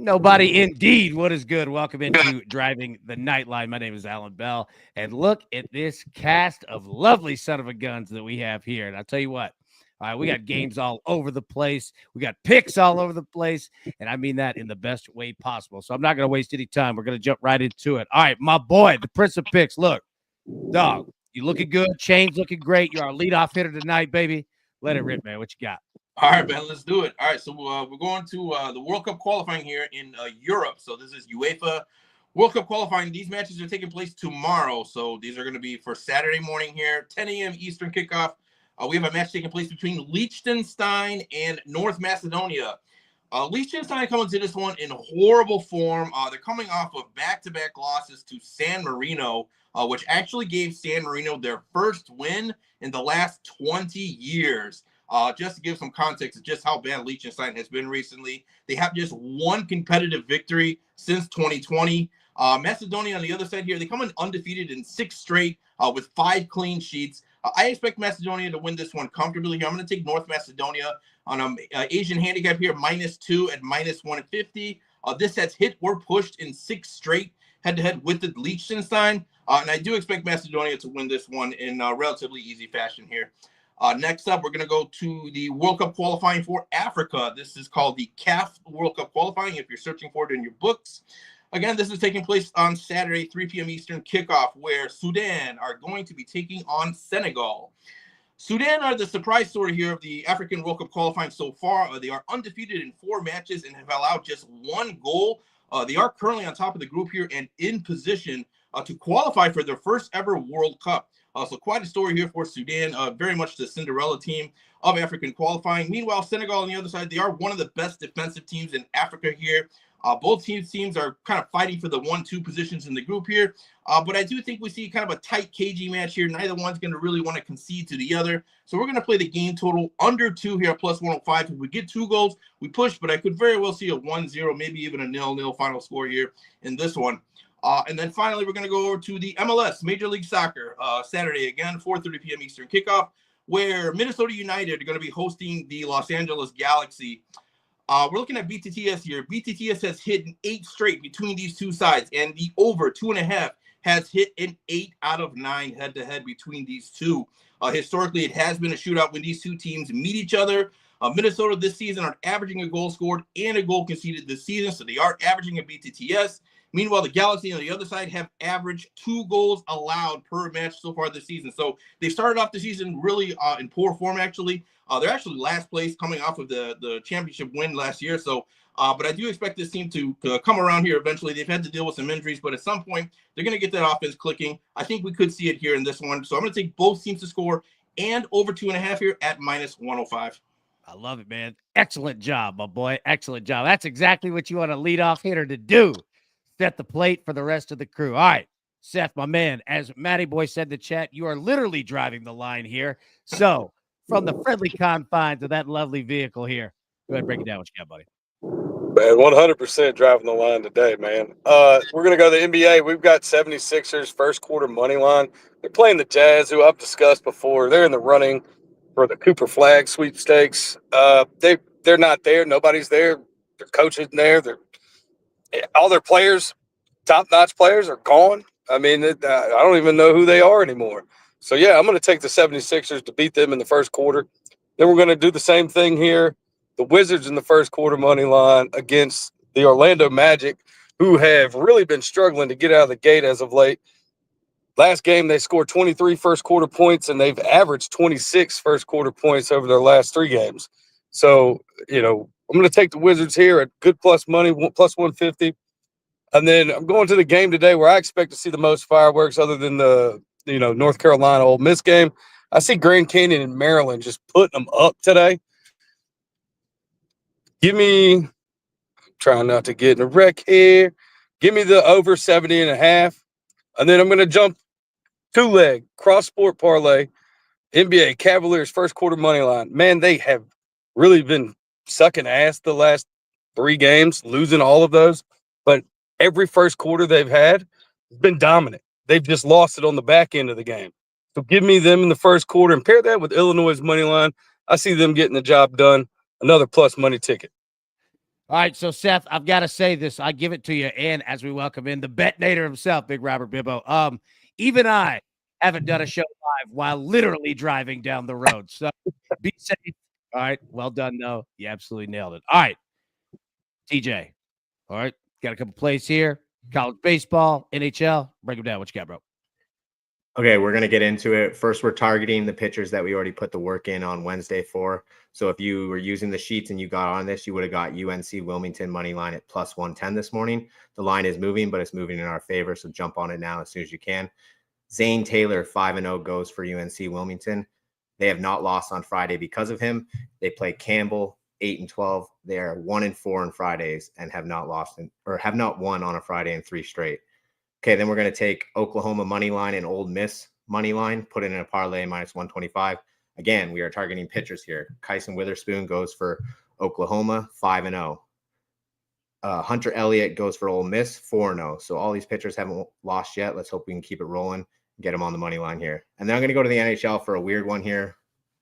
Nobody indeed. What is good? Welcome into Driving the Nightline. My name is Alan Bell. And look at this cast of lovely son of a guns that we have here. And I'll tell you what, all right, we got games all over the place. We got picks all over the place. And I mean that in the best way possible. So I'm not going to waste any time. We're going to jump right into it. All right, my boy, the Prince of Picks. Look, dog, you looking good. Chain's looking great. You're our leadoff hitter tonight, baby. Let it rip, man. What you got? All right, man, let's do it. All right, so we're going to the World Cup qualifying here in Europe. So this is UEFA World Cup qualifying. These matches are taking place tomorrow. So these are going to be for Saturday morning here, 10 a.m. Eastern kickoff. We have a match taking place between Liechtenstein and North Macedonia. Liechtenstein coming to this one in horrible form. They're coming off of back-to-back losses to San Marino, which actually gave San Marino their first win in the last 20 years. Just to give some context of just how bad Liechtenstein has been recently. They have just one competitive victory since 2020. Macedonia on the other side here, they come in undefeated in 6 straight with 5 clean sheets. I expect Macedonia to win this one comfortably here. I'm going to take North Macedonia on an Asian handicap here, -2 at -150. This has hit or pushed in 6 straight head-to-head with the Liechtenstein. And I do expect Macedonia to win this one in relatively easy fashion here. Next up, we're going to go to the World Cup qualifying for Africa. This is called the CAF World Cup qualifying if you're searching for it in your books. Again, this is taking place on Saturday, 3 p.m. Eastern kickoff, where Sudan are going to be taking on Senegal. Sudan are the surprise story here of the African World Cup qualifying so far. They are undefeated in 4 matches and have allowed just 1 goal. They are currently on top of the group here and in position to qualify for their first ever World Cup. So quite a story here for Sudan, very much the Cinderella team of African qualifying. Meanwhile, Senegal on the other side, they are one of the best defensive teams in Africa here. Both teams are kind of fighting for the 1-2 positions in the group here. But I do think we see kind of a tight, cagey match here. Neither one's going to really want to concede to the other. So we're going to play the game total under 2 here, +105. If we get 2 goals, we push. But I could very well see a 1-0, maybe even a 0-0 final score here in this one. And then finally, we're going to go over to the MLS, Major League Soccer, Saturday again, 4:30 p.m. Eastern kickoff, where Minnesota United are going to be hosting the Los Angeles Galaxy. We're looking at BTTS here. BTTS has hit in 8 straight between these two sides, and the over 2.5 has hit in 8 out of 9 head-to-head between these two. Historically, it has been a shootout when these two teams meet each other. Minnesota this season are averaging a goal scored and a goal conceded this season, so they are averaging a BTTS. Meanwhile, the Galaxy on the other side have averaged 2 goals allowed per match so far this season. So they started off the season really in poor form, actually. They're actually last place coming off of the championship win last year. So, but I do expect this team to come around here eventually. They've had to deal with some injuries, but at some point, they're going to get that offense clicking. I think we could see it here in this one. So I'm going to take both teams to score and over 2.5 here at -105. I love it, man. Excellent job, my boy. Excellent job. That's exactly what you want a leadoff hitter to do. Set the plate for the rest of the crew. All right, Seth, my man, as Matty Boy said in the chat, you are literally driving the line here. So from the friendly confines of that lovely vehicle here, go ahead and break it down what you got, buddy. Man, 100% driving the line today, man. We're going to go to the NBA. We've got 76ers first quarter money line. They're playing the Jazz, who I've discussed before. They're in the running for the Cooper Flag sweepstakes. They're not there. Nobody's there. Their coach isn't there. All their players, top-notch players, are gone. I mean, I don't even know who they are anymore. So, yeah, I'm going to take the 76ers to beat them in the first quarter. Then we're going to do the same thing here. The Wizards in the first quarter money line against the Orlando Magic, who have really been struggling to get out of the gate as of late. Last game, they scored 23 first quarter points, and they've averaged 26 first quarter points over their last 3 games. So, I'm going to take the Wizards here at good plus money, +150. And then I'm going to the game today where I expect to see the most fireworks other than the, North Carolina Ole Miss game. I see Grand Canyon and Maryland just putting them up today. I'm trying not to get in a wreck here. Give me the over 70.5. And then I'm going to jump 2-leg cross-sport parlay, NBA Cavaliers first quarter money line. Man, they have really been sucking ass the last 3 games, losing all of those. But every first quarter they've had has been dominant. They've just lost it on the back end of the game. So give me them in the first quarter and pair that with Illinois' money line. I see them getting the job done. Another plus money ticket. All right, so Seth, I've got to say this. I give it to you, and as we welcome in the bet nader himself, Big Robert Bibbo. Even I haven't done a show live while literally driving down the road. So be safe. All right, well done, though. You absolutely nailed it. All right, TJ. All right, got a couple plays here. College baseball, NHL. Break them down. What you got, bro? Okay, we're going to get into it. First, we're targeting the pitchers that we already put the work in on Wednesday for. So if you were using the sheets and you got on this, you would have got UNC Wilmington money line at plus 110 this morning. The line is moving, but it's moving in our favor. So jump on it now as soon as you can. Zane Taylor, 5-0 goes for UNC Wilmington. They have not lost on Friday because of him. They play Campbell, 8-12. They are 1-4 on Fridays and have not won on a Friday in 3 straight. Okay, then we're going to take Oklahoma money line and Ole Miss money line, put it in a parlay minus 125. Again, we are targeting pitchers here. Kyson Witherspoon goes for Oklahoma, 5-0. Hunter Elliott goes for Ole Miss, 4-0. So all these pitchers haven't lost yet. Let's hope we can keep it rolling, get them on the money line here. And then I'm going to go to the NHL for a weird one here.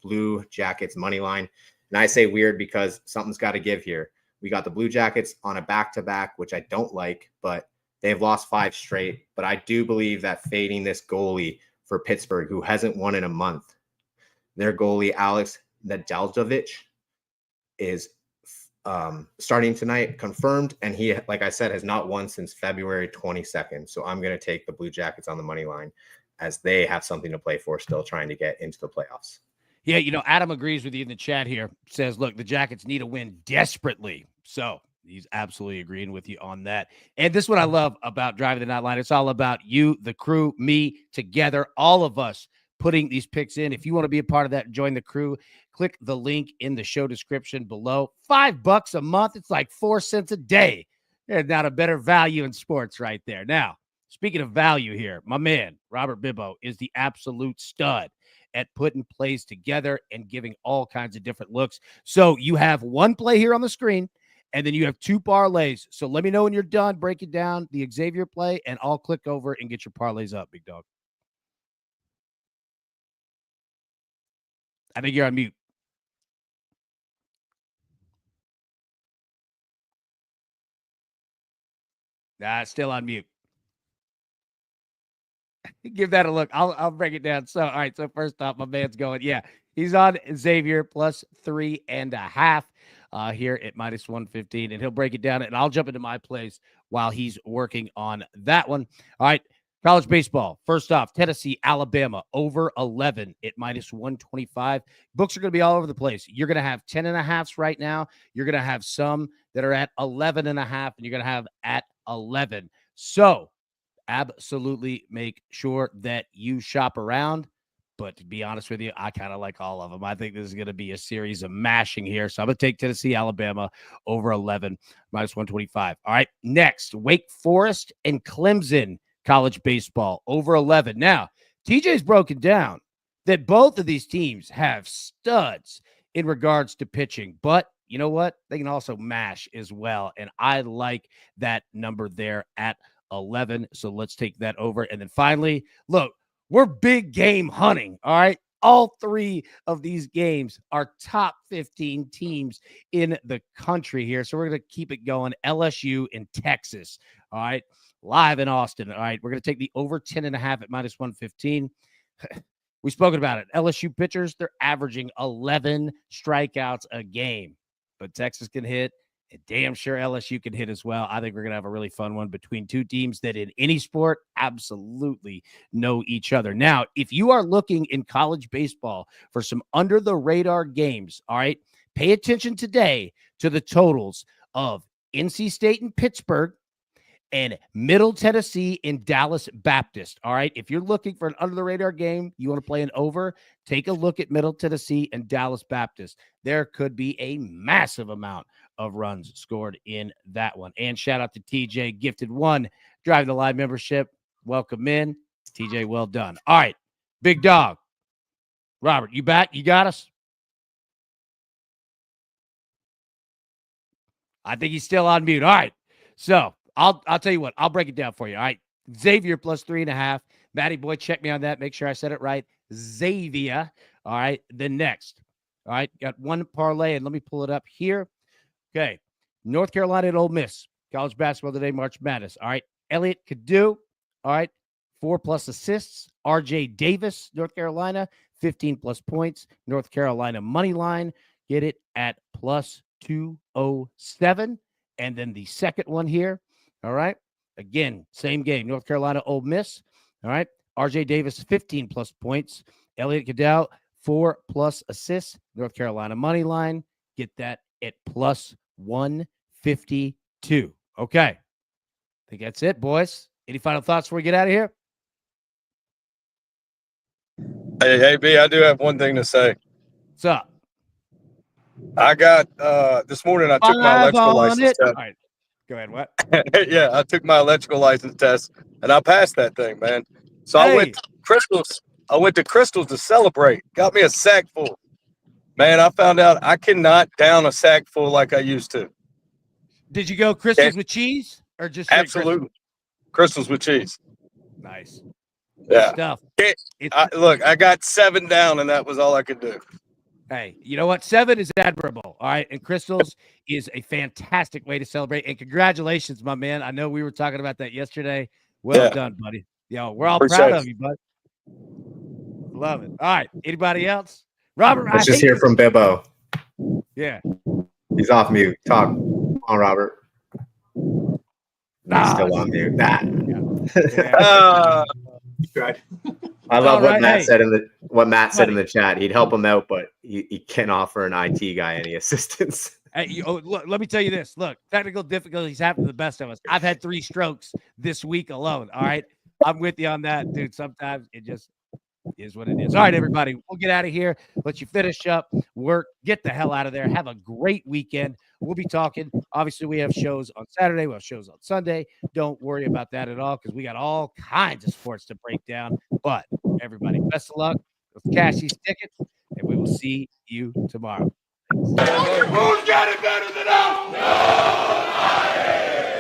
Blue Jackets money line. And I say weird because something's got to give here. We got the Blue Jackets on a back-to-back, which I don't like, but they've lost 5 straight, but I do believe that fading this goalie for Pittsburgh, who hasn't won in a month, their goalie, Alex Nedeljkovic, is starting tonight, confirmed, and he, like I said, has not won since February 22nd. So I'm going to take the Blue Jackets on the money line as they have something to play for, still trying to get into the playoffs. Yeah, Adam agrees with you in the chat here. Says, look, the Jackets need a win desperately. So he's absolutely agreeing with you on that. And this is what I love about Driving the Nightline. It's all about you, the crew, me, together, all of us putting these picks in. If you want to be a part of that, join the crew. Click the link in the show description below. $5 a month. It's like 4 cents a day. There's not a better value in sports right there. Now, speaking of value here, my man, Robert Bibbo, is the absolute stud at putting plays together and giving all kinds of different looks. So you have one play here on the screen, and then you have 2 parlays. So let me know when you're done breaking down the Xavier play, and I'll click over and get your parlays up, big dog. I think you're on mute. Nah, still on mute. Give that a look. I'll break it down. So, all right. So first off, my man's going. Yeah, he's on Xavier plus 3.5 here at minus 115, and he'll break it down. And I'll jump into my plays while he's working on that one. All right. College baseball. First off, Tennessee, Alabama over 11 at minus 125. Books are going to be all over the place. You're going to have 10.5s right now. You're going to have some that are at 11.5, and you're going to have at 11. So absolutely make sure that you shop around. But to be honest with you, I kind of like all of them. I think this is going to be a series of mashing here. So I'm going to take Tennessee, Alabama over 11, minus 125. All right. Next, Wake Forest and Clemson college baseball over 11. Now, TJ's broken down that both of these teams have studs in regards to pitching, but you know what? They can also mash as well. And I like that number there at 11. So let's take that over. And then finally, look, we're big game hunting. All right. All 3 of these games are top 15 teams in the country here. So we're going to keep it going. LSU in Texas. All right. Live in Austin. All right. We're going to take the over 10.5 at minus 115. We've spoken about it. LSU pitchers, they're averaging 11 strikeouts a game. But Texas can hit, and damn sure LSU can hit as well. I think we're going to have a really fun one between 2 teams that in any sport absolutely know each other. Now, if you are looking in college baseball for some under-the-radar games, all right, pay attention today to the totals of NC State and Pittsburgh and Middle Tennessee and Dallas Baptist. All right. If you're looking for an under the radar game, you want to play an over, take a look at Middle Tennessee and Dallas Baptist. There could be a massive amount of runs scored in that one. And shout out to TJ, gifted 1 Driving the Live membership. Welcome in. TJ, well done. All right. Big dog. Robert, you back? You got us? I think he's still on mute. All right. So I'll tell you what, I'll break it down for you. All right. Xavier plus 3.5. Matty boy, check me on that. Make sure I said it right. Xavier. All right. Then next. All right. Got 1 parlay, and let me pull it up here. Okay. North Carolina at Ole Miss. College basketball today, March Madness. All right. Elliot Cadu. All right. 4+ assists. RJ Davis, North Carolina, 15+ points. North Carolina money line. Get it at plus 207. And then the second one here. All right. Again, same game. North Carolina, Ole Miss. All right. RJ Davis, 15+ points. Elliot Cadu, 4+ assists. North Carolina money line. Get that at plus 152. Okay. I think that's it, boys. Any final thoughts before we get out of here? Hey, B, I do have one thing to say. What's up? I got this morning I took my electrical license test. All right. Go ahead. What? Yeah, I took my electrical license test and I passed that thing, man. So I went to Crystals. I went to Crystals to celebrate. Got me a sack full. Man, I found out I cannot down a sack full like I used to. Did you go crystals with cheese or just absolutely crystals with cheese? Nice. Yeah. Stuff. Look, I got 7 down and that was all I could do. Hey, you know what? 7 is admirable. All right. And crystals is a fantastic way to celebrate. And congratulations, my man. I know we were talking about that yesterday. Well done, buddy. Yo, we're all proud of you, bud. Love it. All right. Anybody else? Robert, let's just hear from Bibbo. Yeah. He's off mute. Talk. Come on, Robert. He's still on mute. I love what Matt said in the chat. He'd help him out, but he can't offer an IT guy any assistance. Hey, look, let me tell you this. Look, technical difficulties happen to the best of us. I've had 3 strokes this week alone. All right. I'm with you on that, dude. Sometimes it just is what it is. All right, everybody. We'll get out of here. Let you finish up work. Get the hell out of there. Have a great weekend. We'll be talking. Obviously, we have shows on Saturday. We'll have shows on Sunday. Don't worry about that at all because we got all kinds of sports to break down. But everybody, best of luck. Let's cash these tickets, and we will see you tomorrow. Who's got it better than us? Nobody!